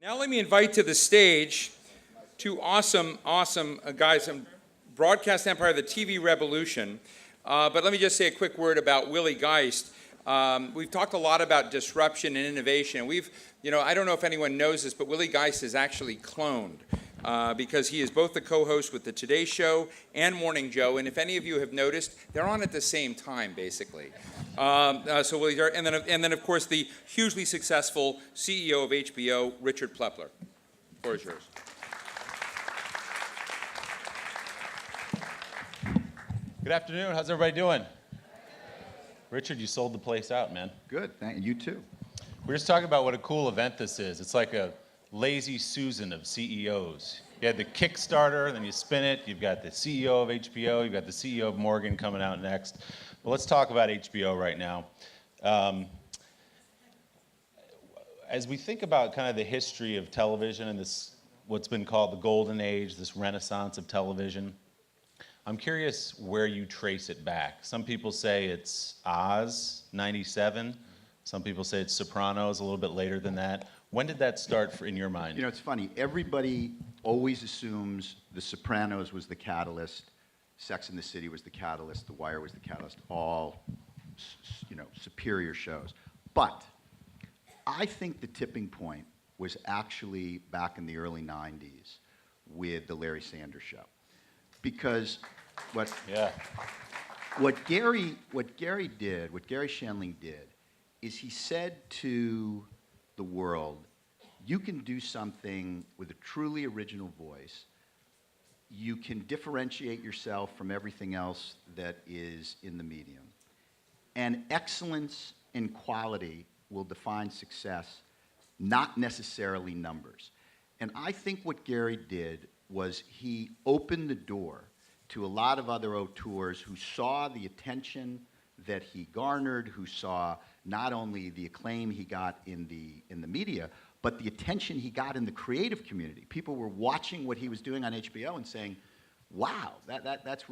Now let me invite to the stage two awesome guys from broadcast empire, the TV revolution. But let me just say a quick word about Willie Geist. We've talked a lot about disruption and innovation. I don't know if anyone knows this, but Willie Geist is actually cloned because he is both the co-host with the Today Show and Morning Joe. And if any of you have noticed, they're on at the same time, basically. So Willie, and then of course the hugely successful CEO of HBO, Richard Plepler. The floor is yours. Good afternoon. How's everybody doing? Richard, you sold the place out, man. Good. Thank you too. We're just talking about what a cool event this is. It's like a lazy Susan of CEOs. You had the Kickstarter, then you spin it. You've got the CEO of HBO. You've got the CEO of Morgan coming out next. But let's talk about HBO right now. As we think about kind of the history of television and this, what's been called the golden age, this renaissance of television, I'm curious where you trace it back. Some people say it's Oz, 97. Some people say it's Sopranos, a little bit later than that. When did that start in your mind? You know, it's funny. Everybody always assumes The Sopranos was the catalyst, Sex and the City was the catalyst, The Wire was the catalyst, all, superior shows. But I think the tipping point was actually back in the early 90s with The Larry Sanders Show. Because what Gary Shandling did is he said to the world, you can do something with a truly original voice. You can differentiate yourself from everything else that is in the medium. And excellence and quality will define success, not necessarily numbers. And I think what Gary did was he opened the door to a lot of other auteurs who saw the attention that he garnered, who saw not only the acclaim he got in the media, but the attention he got in the creative community. People were watching what he was doing on HBO and saying, wow, that's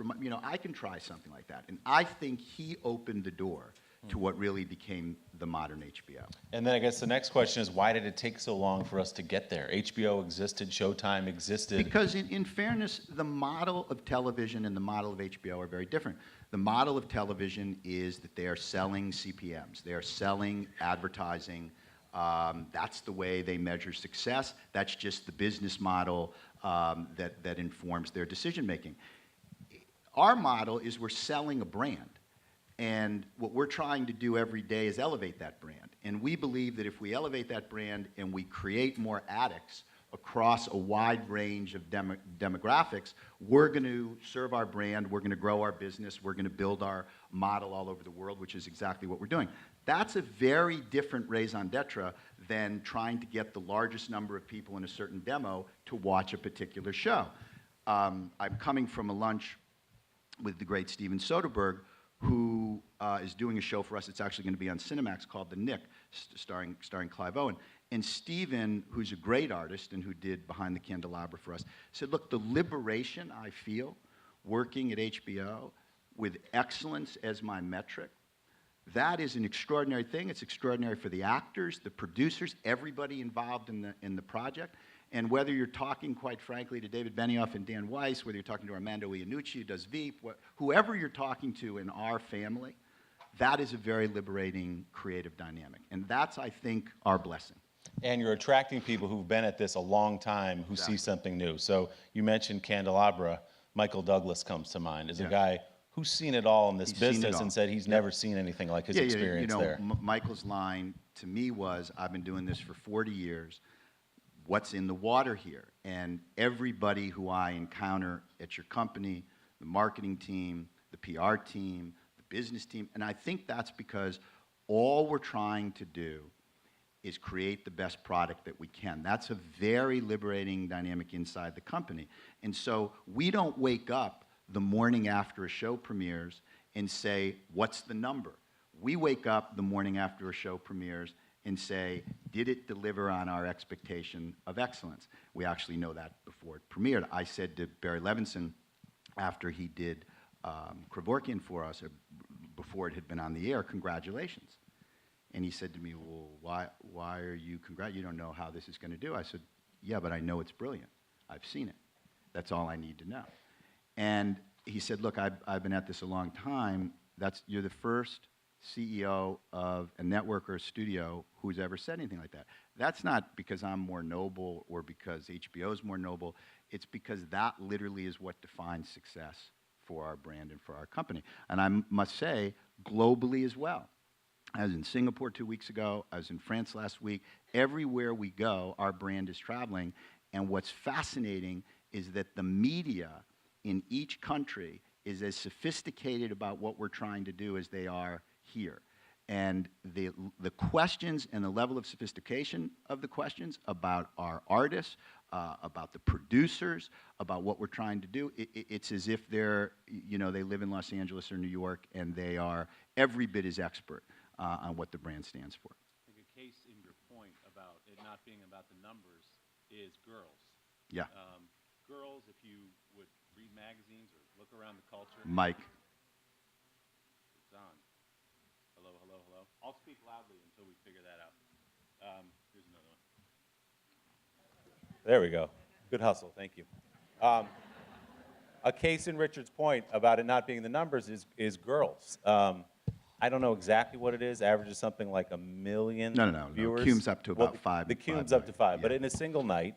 I can try something like that. And I think he opened the door to what really became the modern HBO. And then I guess the next question is, why did it take so long for us to get there? HBO existed, Showtime existed. Because in fairness, the model of television and the model of HBO are very different. The model of television is that they are selling CPMs. They are selling advertising. That's the way they measure success. That's just the business model that informs their decision making. Our model is we're selling a brand. And what we're trying to do every day is elevate that brand. And we believe that if we elevate that brand and we create more addicts across a wide range of demographics, we're going to serve our brand, we're going to grow our business, we're going to build our model all over the world, which is exactly what we're doing. That's a very different raison d'etre than trying to get the largest number of people in a certain demo to watch a particular show. I'm coming from a lunch with the great Steven Soderbergh, who is doing a show for us. It's actually going to be on Cinemax called The Nick, starring Clive Owen. And Steven, who's a great artist and who did Behind the Candelabra for us, said, look, the liberation I feel working at HBO with excellence as my metric, that is an extraordinary thing. It's extraordinary for the actors, the producers, everybody involved in the project. And whether you're talking, quite frankly, to David Benioff and Dan Weiss, whether you're talking to Armando Iannucci, who does Veep, whoever you're talking to in our family, that is a very liberating creative dynamic. And that's, I think, our blessing. And you're attracting people who've been at this a long time who see something new. So you mentioned Candelabra. Michael Douglas comes to mind as a guy who's seen it all in this business and said he's never seen anything like his experience there. Michael's line to me was, I've been doing this for 40 years. What's in the water here? And everybody who I encounter at your company, the marketing team, the PR team, the business team, and I think that's because all we're trying to do is create the best product that we can. That's a very liberating dynamic inside the company. And so we don't wake up the morning after a show premieres and say, what's the number? We wake up the morning after a show premieres and say, did it deliver on our expectation of excellence? We actually know that before it premiered. I said to Barry Levinson, after he did Kevorkian for us, before it had been on the air, congratulations. And he said to me, well, why are you You don't know how this is going to do. I said, yeah, but I know it's brilliant. I've seen it. That's all I need to know. And he said, look, I've been at this a long time. You're the first CEO of a network or a studio who's ever said anything like that. That's not because I'm more noble or because HBO is more noble. It's because that literally is what defines success for our brand and for our company. And I must say, globally as well. I was in Singapore 2 weeks ago. I was in France last week. Everywhere we go, our brand is traveling. And what's fascinating is that the media in each country is as sophisticated about what we're trying to do as they are here. And the questions and the level of sophistication of the questions about our artists, about the producers, about what we're trying to do, it's as if they live in Los Angeles or New York, and they are every bit as expert on what the brand stands for. I think a case in your point about it not being about the numbers is girls. Yeah. Girls, if you would read magazines or look around the culture. Mike. It's on. Hello, hello, hello. I'll speak loudly until we figure that out. Here's another one. There we go. Good hustle. Thank you. A case in Richard's point about it not being the numbers is girls. I don't know exactly what it is. Averages something like 1 million viewers. The cume's up to about 5. The cume's up to 5. Yeah. But in a single night,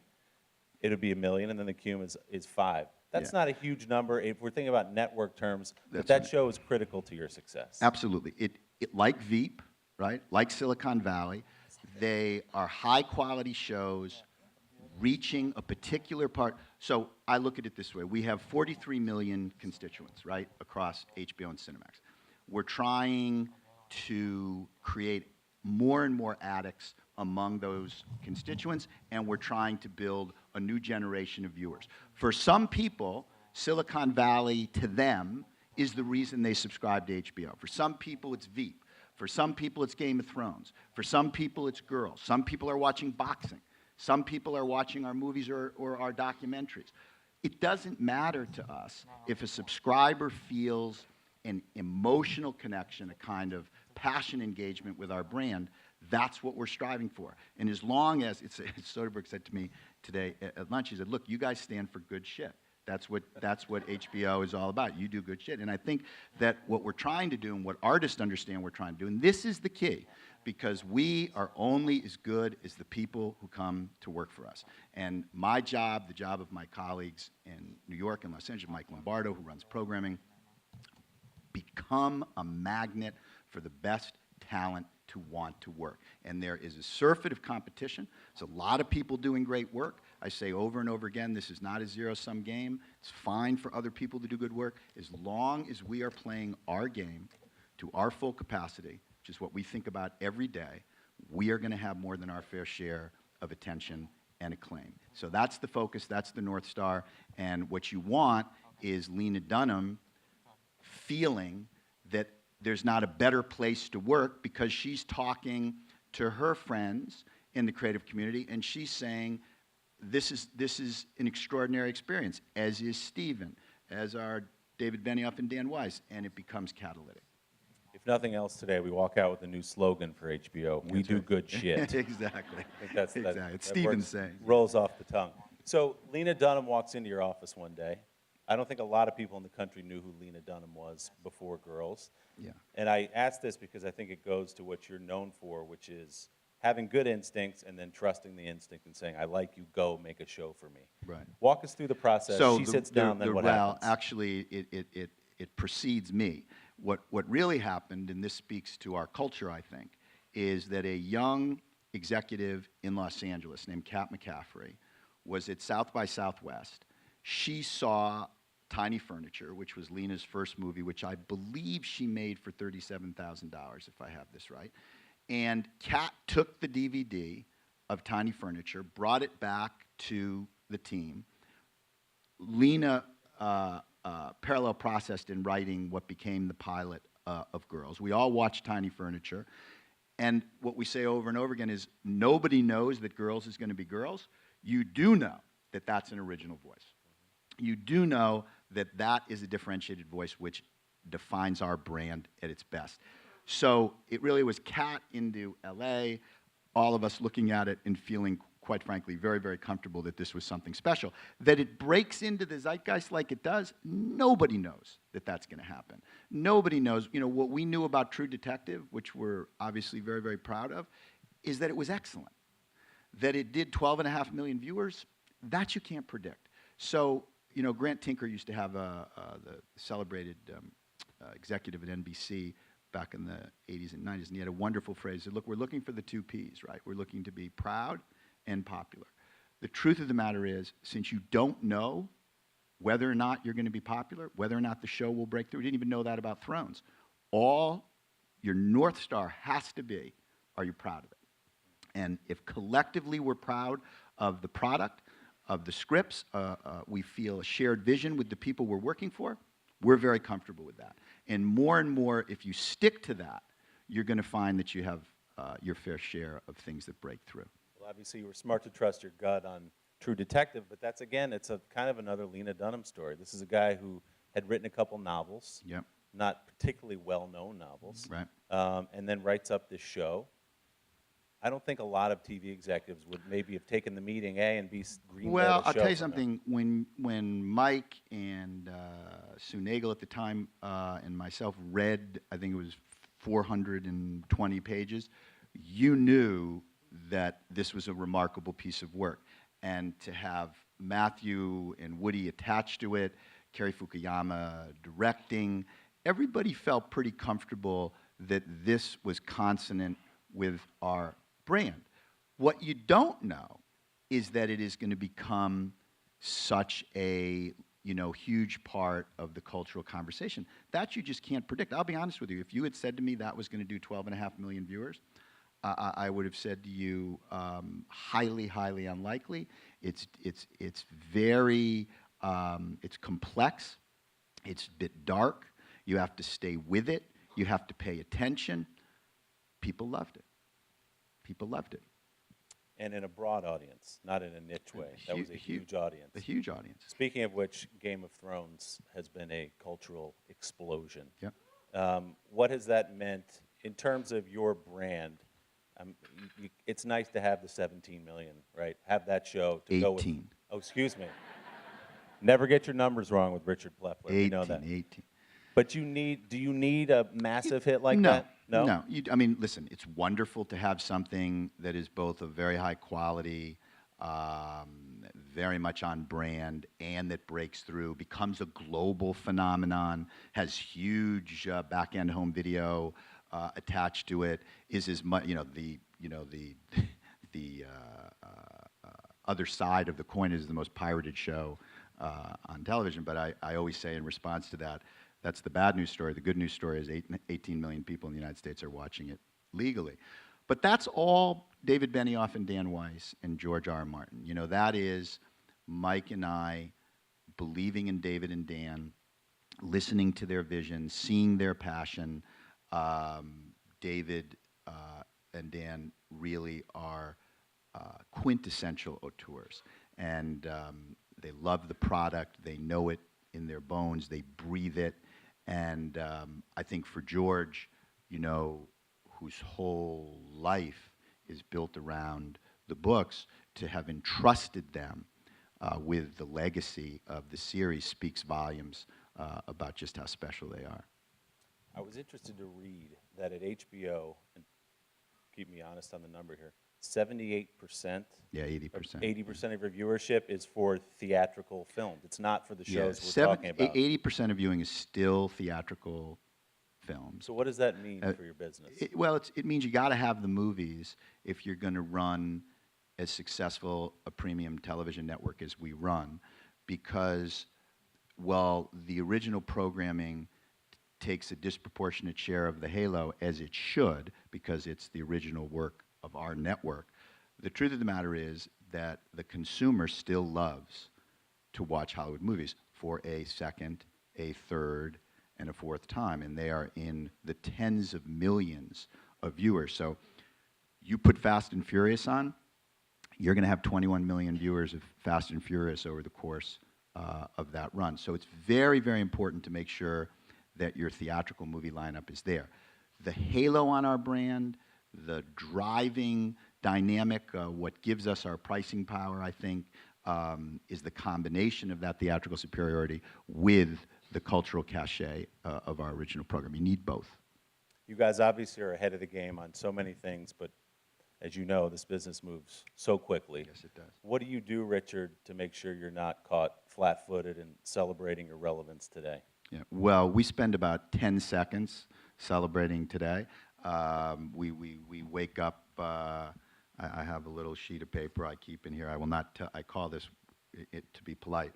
it would be 1 million, and then the cume is 5. That's not a huge number if we're thinking about network terms, but that show is critical to your success. Absolutely. It like Veep, right? Like Silicon Valley, they are high-quality shows reaching a particular part. So I look at it this way. We have 43 million constituents, right, across HBO and Cinemax. We're trying to create more and more addicts among those constituents, and we're trying to build a new generation of viewers. For some people, Silicon Valley, to them, is the reason they subscribe to HBO. For some people, it's Veep. For some people, it's Game of Thrones. For some people, it's girls. Some people are watching boxing. Some people are watching our movies or our documentaries. It doesn't matter to us if a subscriber feels an emotional connection, a kind of passion engagement with our brand. That's what we're striving for. And as long as, Soderbergh said to me today at lunch, he said, look, you guys stand for good shit. That's what HBO is all about. You do good shit. And I think that what we're trying to do and what artists understand we're trying to do, and this is the key, because we are only as good as the people who come to work for us. And my job, the job of my colleagues in New York and Los Angeles, Mike Lombardo, who runs programming, become a magnet for the best talent to want to work. And there is a surfeit of competition. There's a lot of people doing great work. I say over and over again, this is not a zero-sum game. It's fine for other people to do good work as long as we are playing our game to our full capacity, which is what we think about every day. We are going to have more than our fair share of attention and acclaim. So that's the focus, that's the North Star, and what you want is Lena Dunham feeling that there's not a better place to work because she's talking to her friends in the creative community and she's saying, this is an extraordinary experience, as is Steven, as are David Benioff and Dan Weiss, and it becomes catalytic. If nothing else today, we walk out with a new slogan for HBO. We do good shit. Exactly. I think that's exactly. that It's Steven's works, saying. rolls off the tongue. So Lena Dunham walks into your office one day. I don't think a lot of people in the country knew who Lena Dunham was before Girls. Yeah. And I ask this because I think it goes to what you're known for, which is having good instincts and then trusting the instinct and saying, I like you, go make a show for me. Right. Walk us through the process. So she sits down, then what happens? Well, actually, it precedes me. What really happened, and this speaks to our culture, I think, is that a young executive in Los Angeles named Kat McCaffrey was at South by Southwest. She saw Tiny Furniture, which was Lena's first movie, which I believe she made for $37,000, if I have this right. And Kat took the DVD of Tiny Furniture, brought it back to the team. Lena parallel processed in writing what became the pilot of Girls. We all watched Tiny Furniture. And what we say over and over again is nobody knows that Girls is going to be Girls. You do know that that's an original voice. You do know that that is a differentiated voice which defines our brand at its best. So it really was Cat into LA, all of us looking at it and feeling, quite frankly, very, very comfortable that this was something special. That it breaks into the zeitgeist like it does, nobody knows that that's going to happen. Nobody knows. You know, what we knew about True Detective, which we're obviously very, very proud of, is that it was excellent. That it did 12.5 million viewers, that you can't predict. So, you know, Grant Tinker used to have the celebrated executive at NBC back in the 80s and 90s, and he had a wonderful phrase. He said, look, we're looking for the two Ps, right? We're looking to be proud and popular. The truth of the matter is, since you don't know whether or not you're going to be popular, whether or not the show will break through, we didn't even know that about Thrones. All your North Star has to be, are you proud of it? And if collectively we're proud of the product, of the scripts, we feel a shared vision with the people we're working for, we're very comfortable with that. And more, if you stick to that, you're going to find that you have your fair share of things that break through. Well, obviously, you were smart to trust your gut on True Detective, but that's, again, it's a kind of another Lena Dunham story. This is a guy who had written a couple novels, Yep. not particularly well-known novels, Right. And then writes up this show. I don't think a lot of TV executives would maybe have taken the meeting, A, and B, greenlit Well, a I'll show tell you from something. When Mike and Sue Nagel at the time and myself read, I think it was 420 pages, you knew that this was a remarkable piece of work. And to have Matthew and Woody attached to it, Cary Fukuyama directing, everybody felt pretty comfortable that this was consonant with our brand. What you don't know is that it is going to become such a huge part of the cultural conversation. That you just can't predict. I'll be honest with you. If you had said to me that was going to do 12.5 million viewers, I would have said to you, highly, highly unlikely. It's very, it's complex. It's a bit dark. You have to stay with it. You have to pay attention. People loved it. People loved it. And in a broad audience, not in a niche way. That was a huge audience. A huge audience. Speaking of which, Game of Thrones has been a cultural explosion. Yep. What has that meant in terms of your brand? It's nice to have the 17 million, right? Have that show to 18. go with. Oh, excuse me. Never get your numbers wrong with Richard Plepler. 18, We know that. 18. But do you need a massive hit like No, that? No. I mean, listen, it's wonderful to have something that is both of very high quality, very much on brand, and that breaks through, becomes a global phenomenon, has huge back-end home video attached to it, is as much, the other side of the coin is the most pirated show on television. But I always say in response to that, that's the bad news story. The good news story is 18 million people in the United States are watching it legally. But that's all David Benioff and Dan Weiss and George R. R. Martin. That is Mike and I believing in David and Dan, listening to their vision, seeing their passion. David and Dan really are quintessential auteurs. And they love the product. They know it in their bones. They breathe it. And I think for George, whose whole life is built around the books, to have entrusted them with the legacy of the series speaks volumes about just how special they are. I was interested to read that at HBO, and keep me honest on the number here, 78%. Yeah, 80%. 80% of your viewership is for theatrical films. It's not for the shows we're talking about. 80% of viewing is still theatrical films. So what does that mean for your business? It means you got to have the movies if you're going to run as successful a premium television network as we run, because while the original programming takes a disproportionate share of the halo, as it should, because it's the original work of our network, the truth of the matter is that the consumer still loves to watch Hollywood movies for a second, a third, and a fourth time, and they are in the tens of millions of viewers. So you put Fast and Furious on, you're going to have 21 million viewers of Fast and Furious over the course of that run. So it's very, very important to make sure that your theatrical movie lineup is there. the halo on our brand, the driving dynamic, what gives us our pricing power, I think, is the combination of that theatrical superiority with the cultural cachet of our original program. You need both. You guys obviously are ahead of the game on so many things, but as you know, this business moves so quickly. Yes, it does. What do you do, Richard, to make sure you're not caught flat-footed in celebrating your relevance today? Yeah. Well, we spend about 10 seconds celebrating today. We wake up, I have a little sheet of paper I keep in here. I will not tell, I call this, to be polite,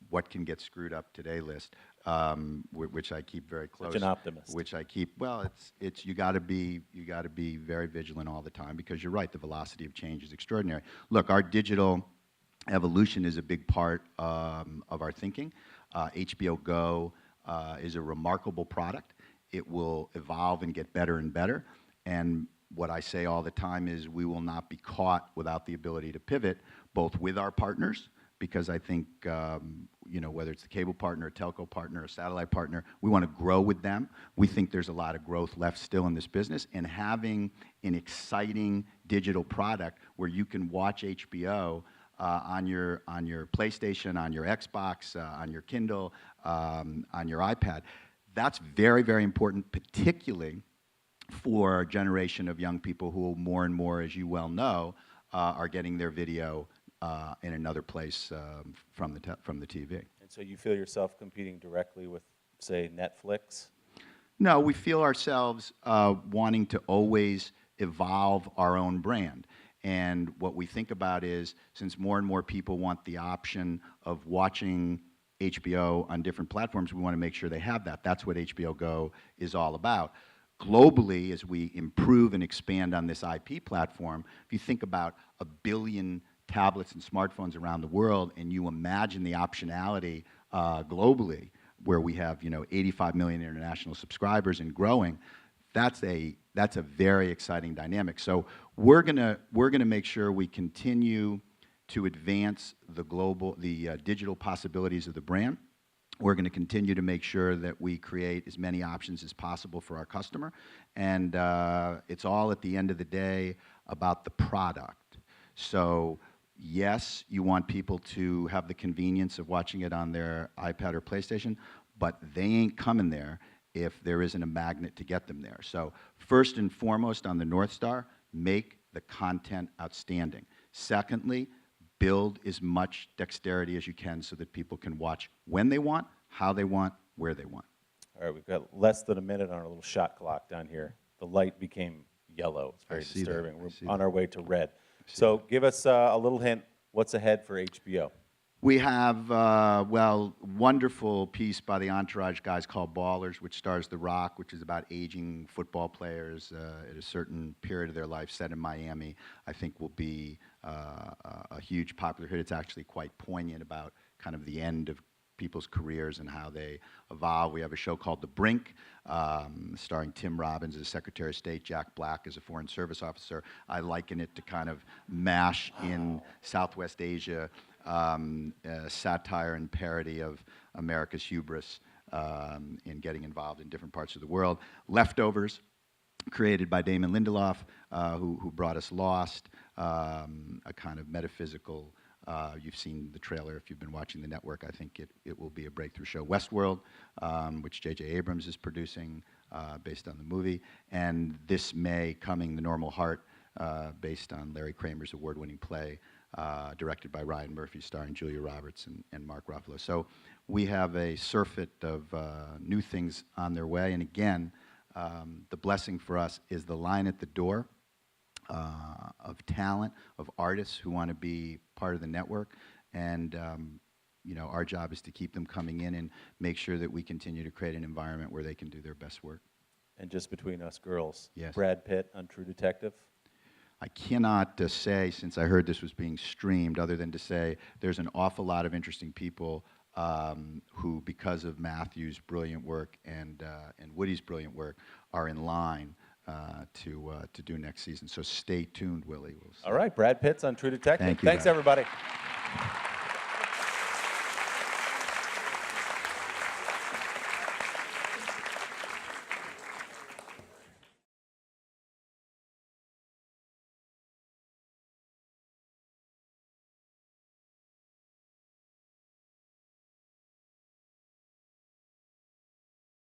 what can get screwed up today list, which I keep very close. Such an optimist. Which I keep, well, it's you got to be very vigilant all the time, because you're right, the velocity of change is extraordinary. Look, our digital evolution is a big part of our thinking. HBO Go is a remarkable product. It will evolve and get better and better. And what I say all the time is we will not be caught without the ability to pivot, both with our partners, because I think, you know, whether it's the cable partner, a telco partner, a satellite partner, we want to grow with them. We think there's a lot of growth left still in this business, and having an exciting digital product where you can watch HBO on your PlayStation, on your Xbox, on your Kindle, on your iPad, that's very, very important, particularly for a generation of young people who more and more, as you well know, are getting their video in another place from the TV. And so you feel yourself competing directly with, say, Netflix? No, we feel ourselves wanting to always evolve our own brand. And what we think about is, since more and more people want the option of watching HBO on different platforms, we want to make sure they have that. That's what HBO Go is all about. Globally, as we improve and expand on this IP platform, if you think about 1 billion tablets and smartphones around the world, and you imagine the optionality globally, where we have 85 million international subscribers and growing, that's a very exciting dynamic. So we're gonna make sure we continue to advance the digital possibilities of the brand. We're going to continue to make sure that we create as many options as possible for our customer, and it's all at the end of the day about the product. So yes, you want people to have the convenience of watching it on their iPad or PlayStation, but they ain't coming there if there isn't a magnet to get them there. So first and foremost on the North Star, make the content outstanding. Secondly, build as much dexterity as you can so that people can watch when they want, how they want, where they want. All right, we've got less than a minute on our little shot clock down here. The light became yellow. It's very disturbing. We're on our way to red. So give us a little hint. What's ahead for HBO? We have, wonderful piece by the Entourage guys called Ballers, which stars The Rock, which is about aging football players at a certain period of their life set in Miami. I think will be a huge popular hit. It's actually quite poignant about kind of the end of people's careers and how they evolve. We have a show called The Brink, starring Tim Robbins as Secretary of State, Jack Black as a Foreign Service officer. I liken it to kind of MASH in Southwest Asia, satire and parody of America's hubris in getting involved in different parts of the world. Leftovers, created by Damon Lindelof, who brought us Lost, a kind of metaphysical, you've seen the trailer if you've been watching the network. I think it will be a breakthrough show. Westworld, which J.J. Abrams is producing based on the movie. And this May coming, The Normal Heart, based on Larry Kramer's award-winning play, directed by Ryan Murphy, starring Julia Roberts and Mark Ruffalo. So we have a surfeit of new things on their way. And again, the blessing for us is the line at the door of talent, of artists who want to be part of the network. And our job is to keep them coming in and make sure that we continue to create an environment where they can do their best work. And just between us girls, yes. Brad Pitt on True Detective? I cannot say, since I heard this was being streamed, other than to say there's an awful lot of interesting people who, because of Matthew's brilliant work and Woody's brilliant work, are in line to do next season. So stay tuned, Willie. All right, Brad Pitt's on True Detective. Thank you, Thanks, guys. everybody.